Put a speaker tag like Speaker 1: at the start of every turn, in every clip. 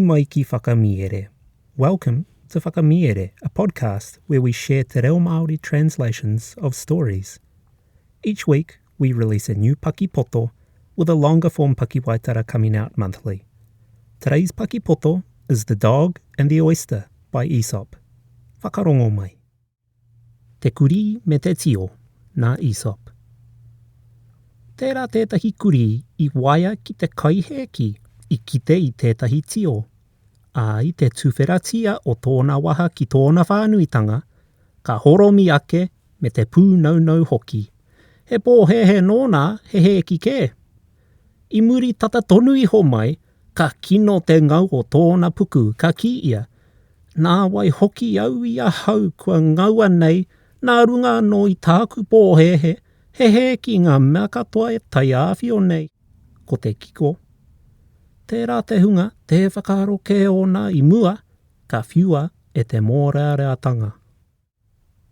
Speaker 1: mai ki whakamiere. Welcome to Whakamiere, a podcast where we share te reo Māori translations of stories. Each week, we release a new Paki Poto with a longer form Paki Waitara coming out monthly. Today's Paki Poto is The Dog and the Oyster by Aesop. Whakarongo mai. Te Kurī me te tio, nā Aesop. Tērā tētahi kurī I waia ki te kaiheki I kite I tētahi tio. I te tuwheratia o tōna waha ki tōna whānuitanga, ka horomi ake me te pū nau hoki. He pōhehe nōna he he ki ke. I muri tata tonu iho mai, ka kino te ngau o tōna puku ka ki ia. Nā wai hoki au ia hau kua ngaua nei, nā runga no I tāku pōhehe, he ki ngā mea katoa e tai āwhio nei. Ko te kiko. Tērā te hunga, te whakaro ke ona I mua, ka whiua e te mōreareatanga.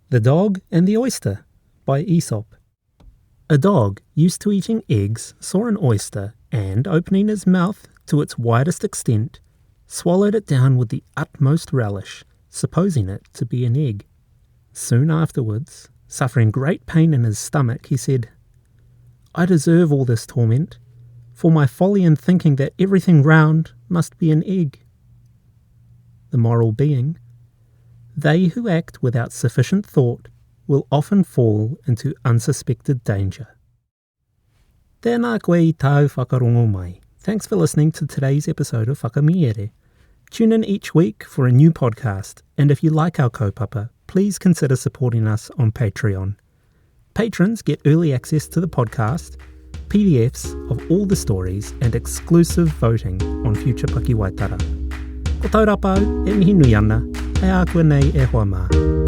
Speaker 1: The Dog and the Oyster by Aesop. A dog, used to eating eggs, saw an oyster and, opening his mouth to its widest extent, swallowed it down with the utmost relish, supposing it to be an egg. Soon afterwards, suffering great pain in his stomach, he said, "I deserve all this torment, for my folly in thinking that everything round must be an egg." The moral being, they who act without sufficient thought will often fall into unsuspected danger. Tēnā koe I tāu whakarongo mai. Thanks for listening to today's episode of Whakamiere. Tune in each week for a new podcast, and if you like our kaupapa, please consider supporting us on Patreon. Patrons get early access to the podcast, PDFs of all the stories, and exclusive voting on future Paki Waitara. Ko taurapau, e mihi nui ana, hei a koe nei e hoa mā.